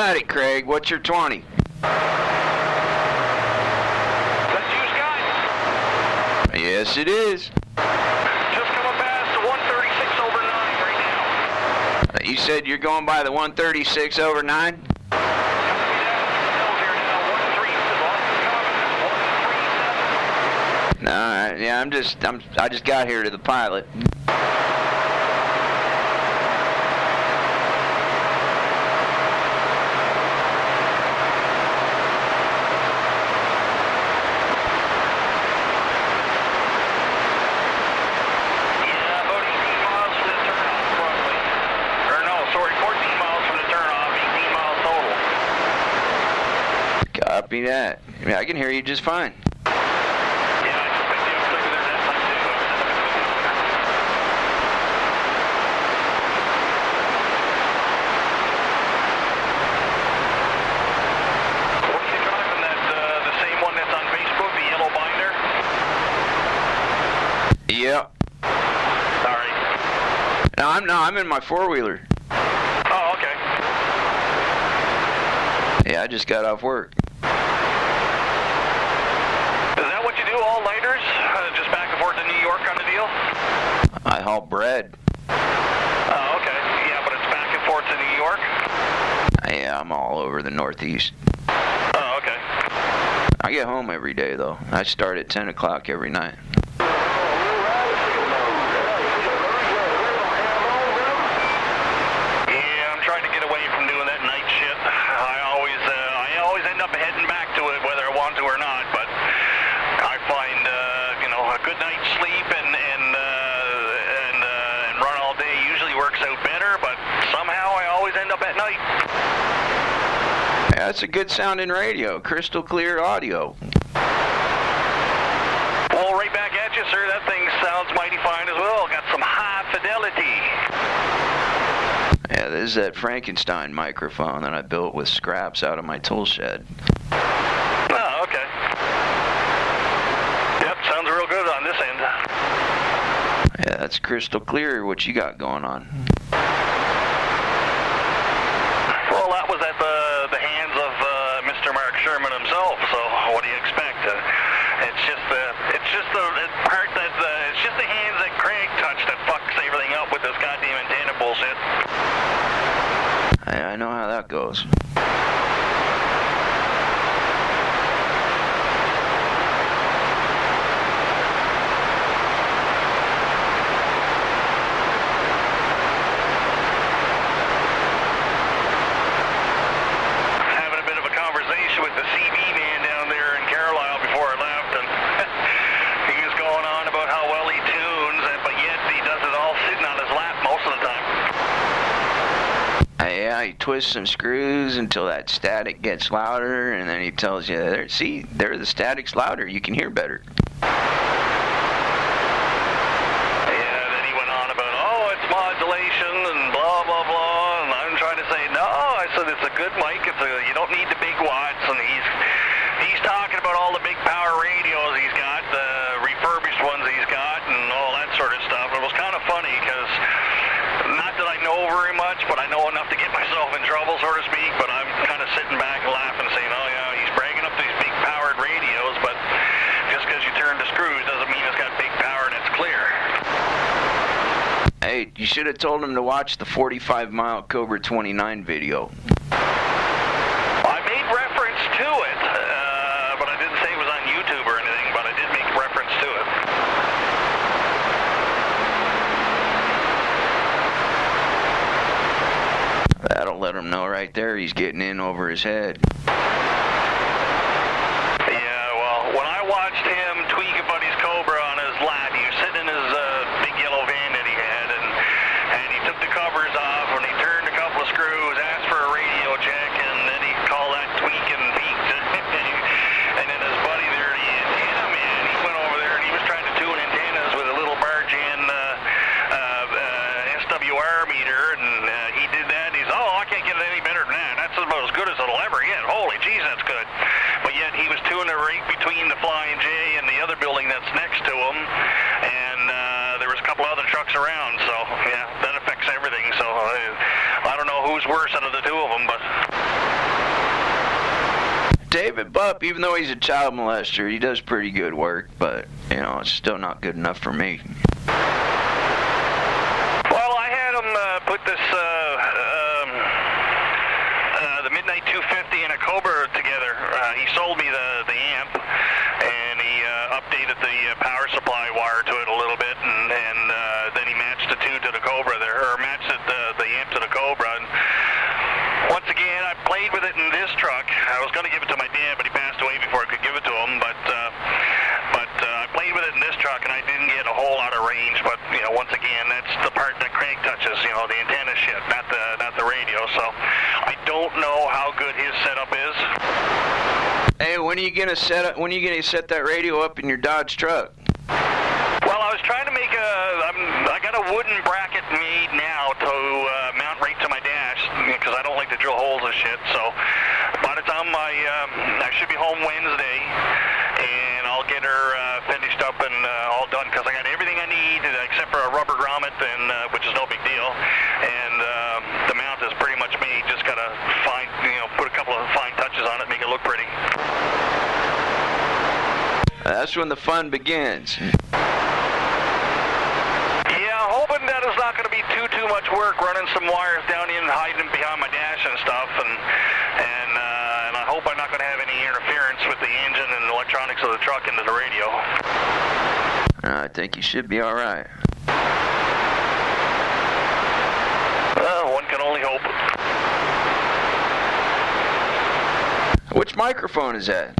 got it, Craig. What's your 20? That's you, Scott. Yes, it is. Just coming past the 136 over 9 right now. You said you're going by the 136 over 9? No, yeah, I just got here to the pilot. Copy that. Yeah, I can hear you just fine. Yep. Sorry. I'm in my four-wheeler. Oh, okay. Yeah, I just got off work. Is that what you do, all nighters? Just back and forth to New York kind of deal? I haul bread. Oh, okay. Yeah, but it's back and forth to New York? Yeah, I'm all over the Northeast. Oh, okay. I get home every day, though. I start at 10 o'clock every night. That's a good sounding radio, crystal clear audio. Well, right back at you, sir. That thing sounds mighty fine as well. Got some high fidelity. Yeah, this is that Frankenstein microphone that I built with scraps out of my tool shed. Oh, okay. Yep, sounds real good on this end. Yeah, that's crystal clear what you got going on. Well, that was at the hands of Mr. Mark Sherman himself. So, what do you expect? It's just the hands that Craig touched that fucks everything up with this goddamn antenna bullshit. I know how that goes. He twists some screws until that static gets louder, and then he tells you, there, the static's louder. You can hear better. Yeah, then he went on about, it's modulation and blah, blah, blah. And I'm trying to say, no, I said it's a good mic. You don't need the big watts. And he's talking about all the big power radios he's got, the refurbished ones he's got, and all that sort of stuff. It was kind of funny because not that I know very much, but I know enough to get myself in trouble, so to speak, but I'm kind of sitting back and laughing saying, oh yeah, he's bragging up these big powered radios, but just because you turn the screws doesn't mean it's got big power and it's clear. Hey, you should have told him to watch the 45-mile Cobra 29 video. I made reference to it, but I didn't say it was on YouTube or anything, but I did make reference to it. That'll let him know right there he's getting in over his head. Yeah, well, when I watched him tweak about his Cobra on his lap, he was sitting in his big yellow van that he had, and he took the covers off, and he turned a couple of screws, asked for a radio check, and then he called that tweak and peaked. And then his buddy there, the antenna man, he went over there, and he was trying to tune antennas with a little barge-in SWR meter, and he did that. He's, I can't get it any better than that. That's about as good as it'll ever get. Holy jeez, that's good. But yet he was tuning it right between the Flying J and the other building that's next to him, and there was a couple other trucks around, so yeah, that affects everything. So I don't know who's worse out of the two of them, but David Bupp, even though he's a child molester, he does pretty good work, but, it's still not good enough for me. Well, I had him put this, the Midnight 250 and a Cobra together. He sold me the amp, and he updated the power supply wire to it a little bit, and then he matched the two to the Cobra there, or matched the amp to the Cobra. And once again, I played with it in this truck. I was going to give it to my dad, but he passed away before I could give it to him. But I played with it in this truck, and I didn't get a whole lot of range. But once again, that's the part that Craig touches. The antenna shit, not the radio. So I don't know how good his setup is. Hey, when are you gonna set that radio up in your Dodge truck? Well, I was trying to make I got a wooden bracket made now to mount right to my dash, because I don't like to drill holes and shit. So by the time I should be home Wednesday, and I'll get her finished up and all done, because I got everything I need except for a rubber grommet, and which is no big deal. And the mount is pretty much made. Just gotta put a couple of fine touches on it, make it look pretty. That's when the fun begins. Hoping that it's not going to be too much work running some wires down in and hiding behind my dash and stuff, and I hope I'm not going to have any interference with the engine and electronics of the truck into the radio. I think you should be all right. One can only hope. Which microphone is that?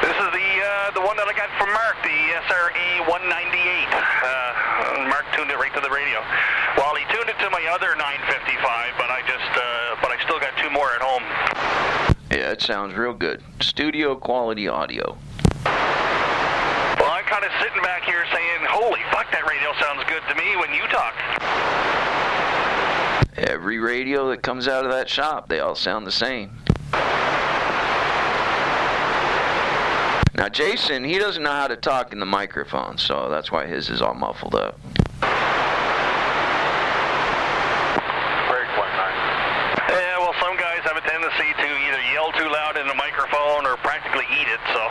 This is the one that I got from Mark, the SRA 198. Mark tuned it right to the radio. Well, he tuned it to my other 955, but I still got two more at home. Yeah, it sounds real good. Studio quality audio. Well, I'm kind of sitting back here saying, holy fuck, that radio sounds good to me when you talk. Every radio that comes out of that shop, they all sound the same. Now, Jason, he doesn't know how to talk in the microphone, so that's why his is all muffled up. Yeah, well, some guys have a tendency to either yell too loud in the microphone or practically eat it, so.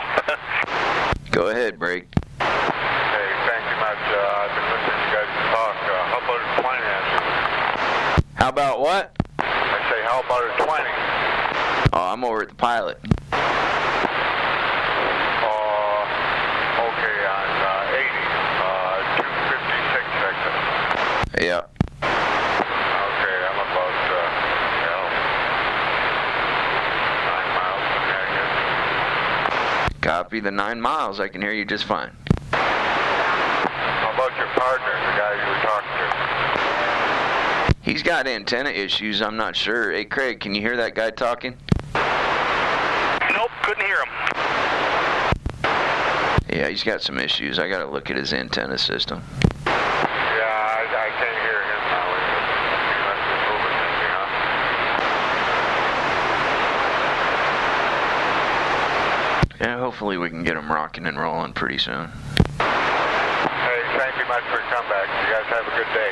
Go ahead, Break. Hey, thank you much. I've been listening to you guys talk. How about a 20 answer? How about what? I say, how about a 20? Oh, I'm over at the pilot. Okay, on 80, 256 seconds. Yeah. Okay, I'm about, 9 miles from there, I guess. Copy the 9 miles. I can hear you just fine. How about your partner, the guy you were talking to? He's got antenna issues. I'm not sure. Hey, Craig, can you hear that guy talking? Nope, couldn't hear him. Yeah, he's got some issues. I got to look at his antenna system. Yeah, I can't hear him now. He must be moving something, huh? Yeah, hopefully we can get him rocking and rolling pretty soon. Hey, thank you much for your comeback. You guys have a good day.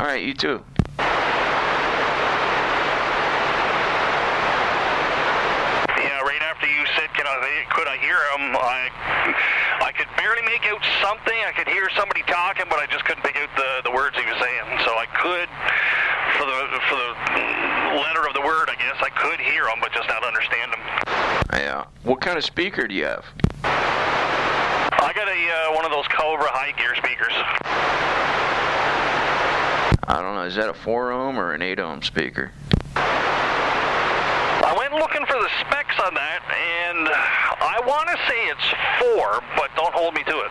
All right, you too. You said, could I hear him? I could barely make out something. I could hear somebody talking, but I just couldn't pick out the words he was saying. So I could, for the letter of the word, I guess, I could hear him, but just not understand him. Yeah. What kind of speaker do you have? I got one of those Cobra high gear speakers. I don't know. Is that a 4-ohm or an 8-ohm speaker? I went looking for the specs on that, and I want to say it's 4, but don't hold me to it.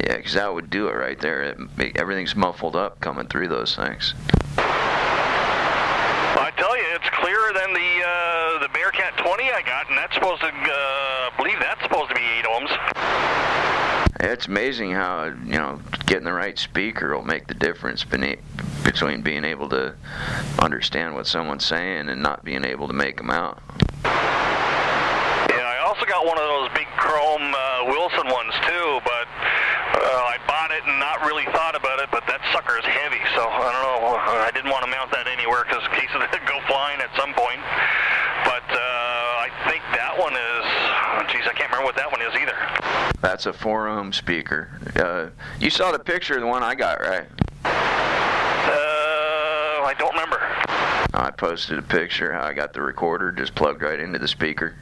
Yeah, because that would do it right there. Everything's muffled up coming through those things. I tell you, it's clearer than the Bearcat 20 I got, and that's supposed to, I believe that's supposed to be 8 ohms. It's amazing how, getting the right speaker will make the difference between being able to understand what someone's saying and not being able to make them out. Yeah, I also got one of those big chrome Wilson ones too, but I bought it and not really thought about it, but that sucker is heavy, so I don't know. I didn't want to mount that anywhere because in case it go flying at some point. But I That's a 4-ohm speaker. You saw the picture of the one I got, right? I don't remember. I posted a picture how I got the recorder just plugged right into the speaker.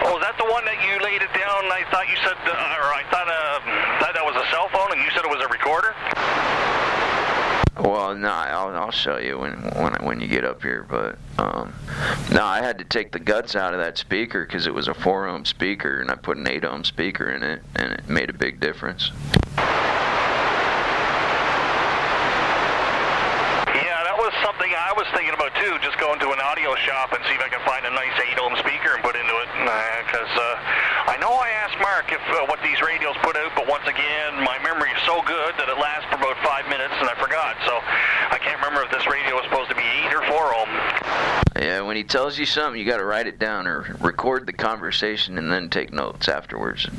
Oh, is that the one that you laid it down? I thought you said, or I thought that was a cell phone, and you said it was a recorder. Well, no, I'll show you when you get up here. But no, I had to take the guts out of that speaker because it was a 4-ohm speaker, and I put an 8-ohm speaker in it, and it made a big difference. Something I was thinking about too, just going to an audio shop and see if I can find a nice 8-ohm speaker and put into it, because I know I asked Mark if what these radios put out, but once again, my memory is so good that it lasts for about 5 minutes and I forgot, so I can't remember if this radio was supposed to be 8 or 4-ohm. Yeah, when he tells you something, you got to write it down or record the conversation and then take notes afterwards.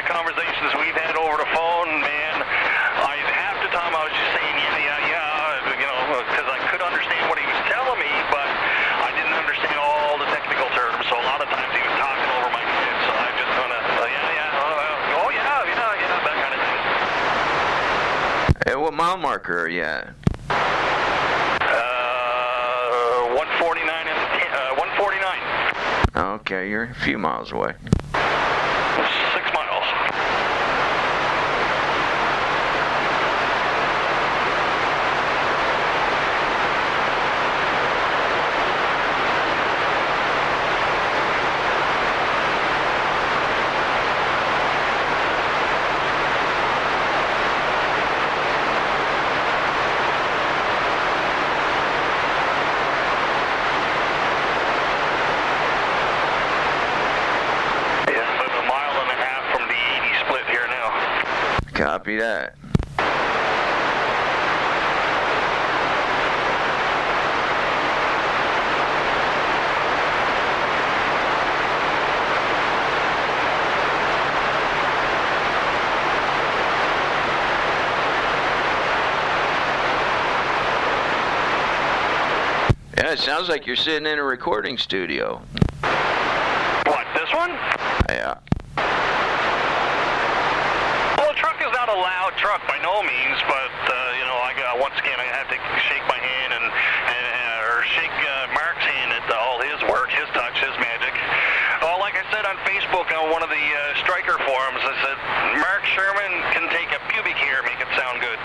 Conversations we've had over the phone, man, half the time I was just saying, yeah, you know, because I could understand what he was telling me, but I didn't understand all the technical terms, so a lot of times he was talking over my head, so I just kind of, that kind of thing. Hey, what mile marker are you at? 149 and 149. Okay, you're a few miles away. 6 miles. Copy that. Yeah, it sounds like you're sitting in a recording studio. What, this one? Yeah. Not a loud truck by no means, but you know, once again I have to shake my hand or shake Mark's hand at all his work, his touch, his magic. Well, like I said on Facebook on one of the Stryker forums, I said Mark Sherman can take a pubic hair, make it sound good.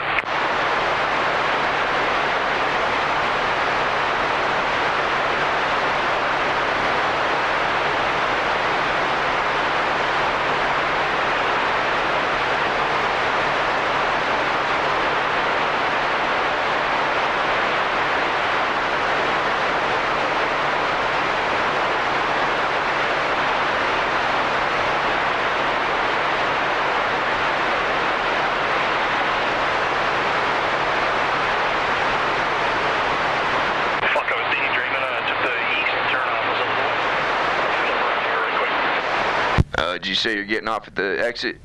Did you say you're getting off at the exit?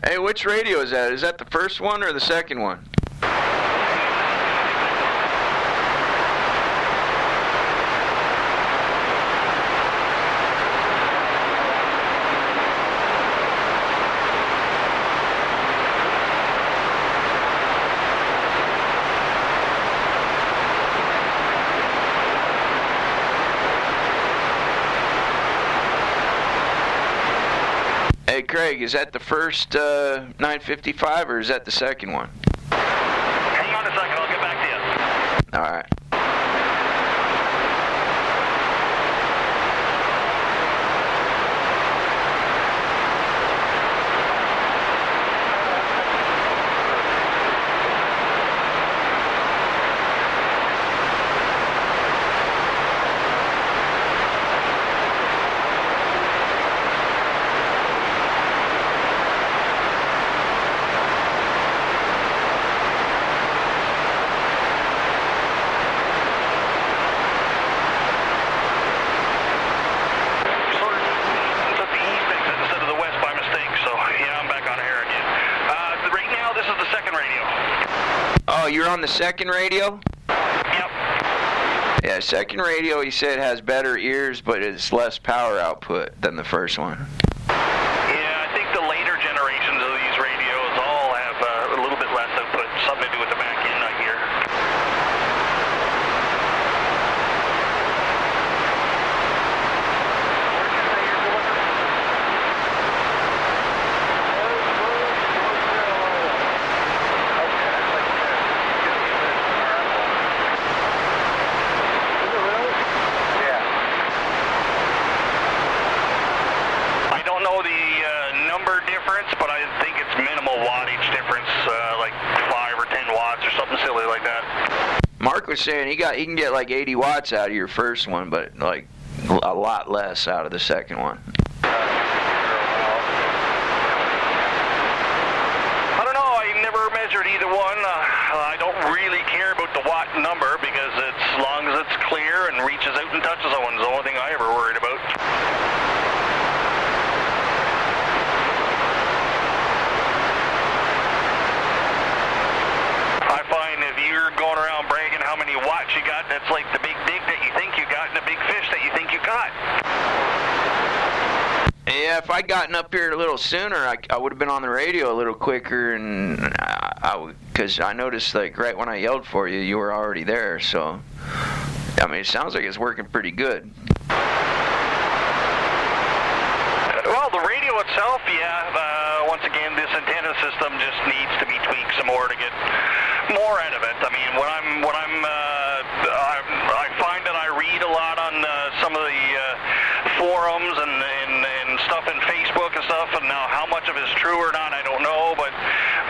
Hey, which radio is that? Is that the first one or the second one? Hey, Craig, is that the first 955 or is that the second one? Hang on a second, I'll get back to you. All right. you're on the second radio? Yep. Yeah, second radio, he said, has better ears, but it's less power output than the first one. Yeah, I think the later generations of these radios all have a little bit less output. Something to do with the back end, I hear. But I think it's minimal wattage difference, like 5 or 10 watts or something silly like that. Mark was saying he can get like 80 watts out of your first one, but like a lot less out of the second one. I don't know. I never measured either one. I don't really care about the watt number because as long as it's clear and reaches out and touches someone, is the only thing I ever worried about. Going around bragging how many watts you got, that's like the big dig that you think you got and the big fish that you think you caught. Yeah, if I'd gotten up here a little sooner, I would have been on the radio a little quicker, and because I noticed, like, right when I yelled for you, you were already there, so, I mean, it sounds like it's working pretty good. Well, the radio itself, yeah, once again, this antenna system just needs to be tweaked some more to get more out of it. I mean, I find that I read a lot on some of the forums and stuff in Facebook and stuff, and now how much of it is true or not, I don't know, but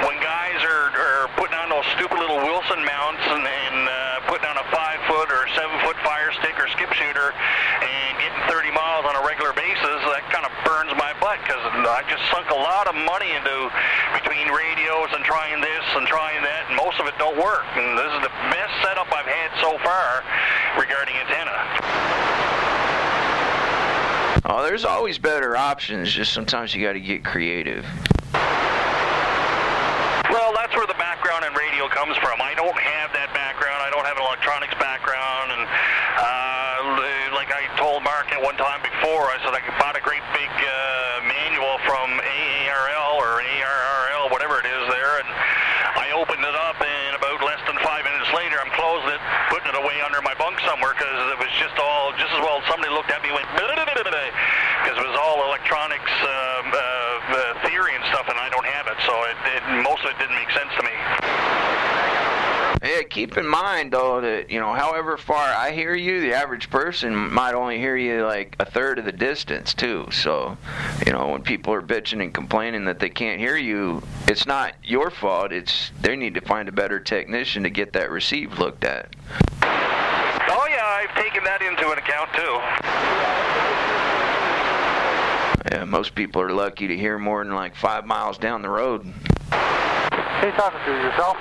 when guys are putting on those stupid little Wilson mounts and putting on a 5-foot or 7-foot fire stick or skip shooter and getting 30 miles on a regular basis, that kind of burns my butt, because I just sunk a lot of money into between radios and trying this and trying that, and most of it don't work. And this is the best setup I've had so far regarding antenna. Oh, there's always better options, just sometimes you got to get creative. Well, that's where the background in radio comes from. I don't have that background. I don't have an electronics background, and like I told Mark at one time before, I said I bought a great big manual from AARL or ARRL, whatever it is there, and I opened it up, and about less than 5 minutes later, I'm closing it, putting it away under my bunk somewhere, because it was just as well somebody looked at me and went, because it was all electronics theory and stuff, and I don't have it, so most of it didn't make sense to me. Yeah, keep in mind, though, that, however far I hear you, the average person might only hear you like a third of the distance, too. So, when people are bitching and complaining that they can't hear you, it's not your fault. They need to find a better technician to get that receive looked at. Oh, yeah, I've taken that into an account, too. Yeah, most people are lucky to hear more than like 5 miles down the road. Who you talking to, yourself?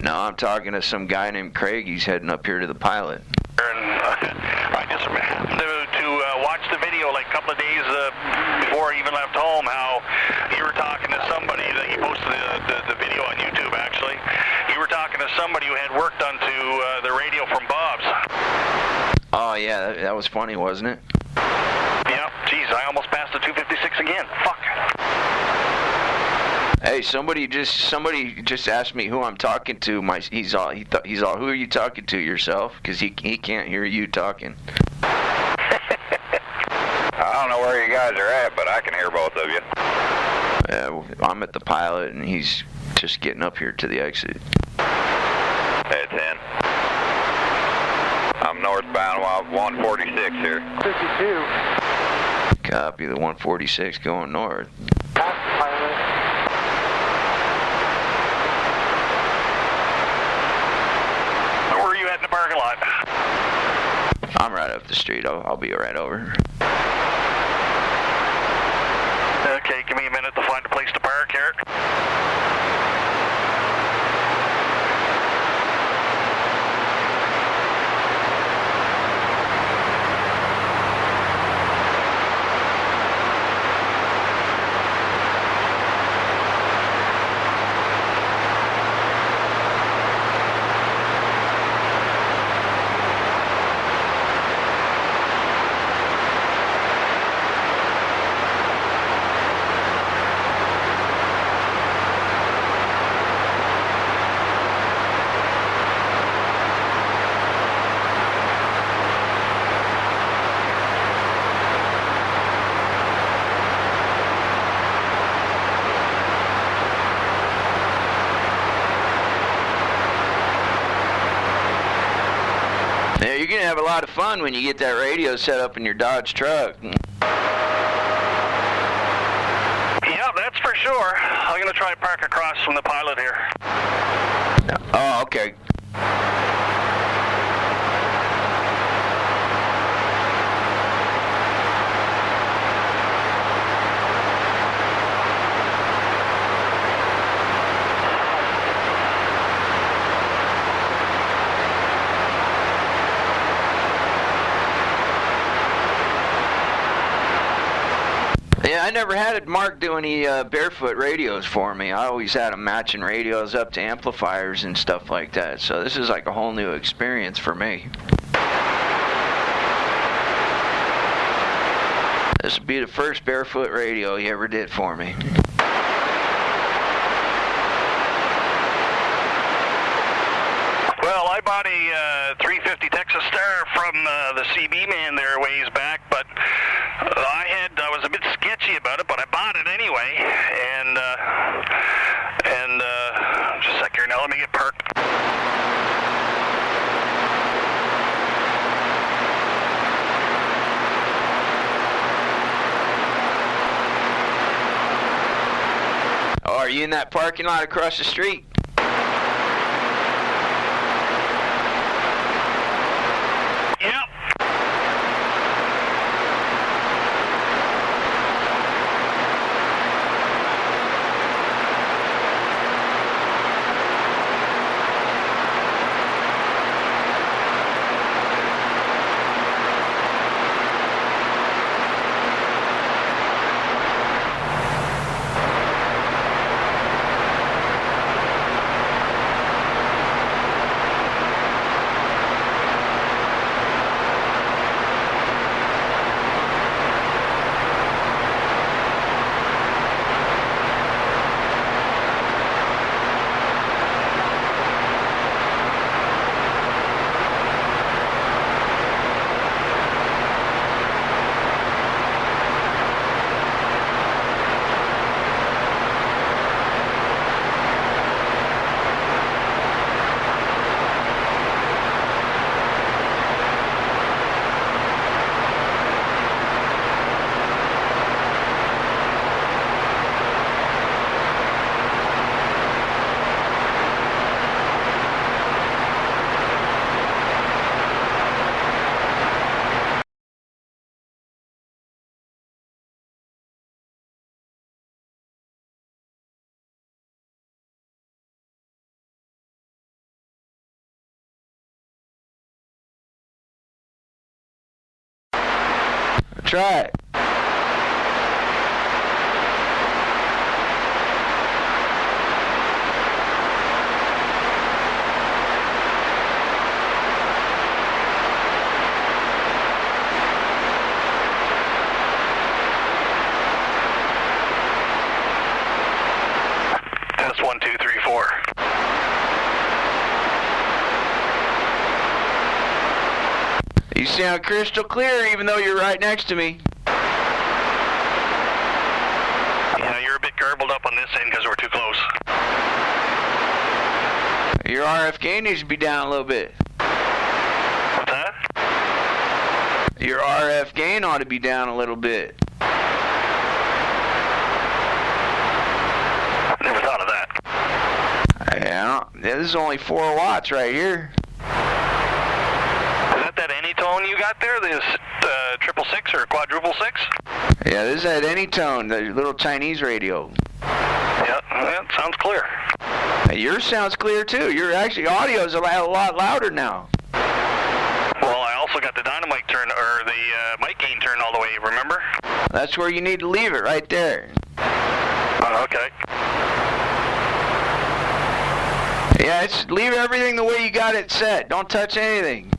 No, I'm talking to some guy named Craig. He's heading up here to the pilot. And I just happened to watch the video like a couple of days before I even left home, how you were talking to somebody that you posted the video on YouTube, actually. You were talking to somebody who had worked onto the radio from Bob's. Oh, yeah, that was funny, wasn't it? Yeah, geez, I almost passed the 256 again. Fuck. Hey, somebody just asked me who I'm talking to. He's all, who are you talking to, yourself? Because he can't hear you talking. I don't know where you guys are at, but I can hear both of you. I'm at the pilot, and he's just getting up here to the exit. Hey, 10. I'm northbound 146 here. 52. Copy, the 146 going north. Where are you at in the parking lot? I'm right up the street. I'll be right over. Okay, give me a minute to find a place to park here. you're going to have a lot of fun when you get that radio set up in your Dodge truck. Yeah, that's for sure. I'm going to try to park across from the pilot here. Oh, okay. Yeah, I never had Mark do any barefoot radios for me. I always had him matching radios up to amplifiers and stuff like that. So this is like a whole new experience for me. This will be the first barefoot radio he ever did for me. Well, I bought a 350 Texas Star from the CB man there a ways back, but I was a bit sketchy about it, but I bought it anyway, and just a sec here now, let me get parked. Oh, are you in that parking lot across the street? Try it. Test 1, 2, 3, 4. You sound crystal clear even though you're right next to me. Yeah, you're a bit garbled up on this end because we're too close. Your RF gain needs to be down a little bit. What's that? Your RF gain ought to be down a little bit. Never thought of that. Yeah, this is only 4 watts right here. Is that any tone you got there? This 666 or quadruple 6? Yeah, this is at any tone, the little Chinese radio. Yeah, that sounds clear. Yours sounds clear too. Your actually audio's a lot louder now. Well, I also got the dynamic turn, or the mic gain turn all the way, remember? That's where you need to leave it, right there. Okay. Yeah, leave everything the way you got it set. Don't touch anything.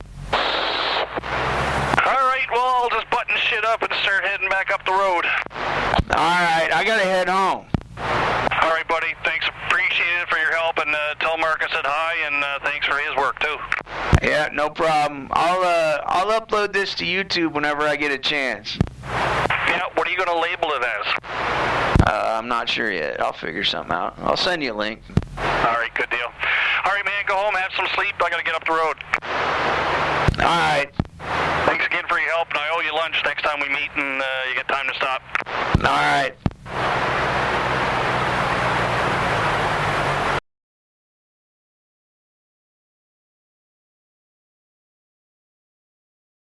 Alright, well, I'll just button shit up and start heading back up the road. Alright, I gotta head home. Alright, buddy, thanks. Appreciate it for your help, and tell Mark I said hi, and thanks for his work, too. Yeah, no problem. I'll upload this to YouTube whenever I get a chance. Yeah, what are you going to label it as? I'm not sure yet. I'll figure something out. I'll send you a link. Alright, good deal. Alright, man, go home, have some sleep. I gotta get up the road. All right. Thanks again for your help, and I owe you lunch next time we meet and you get time to stop. All right.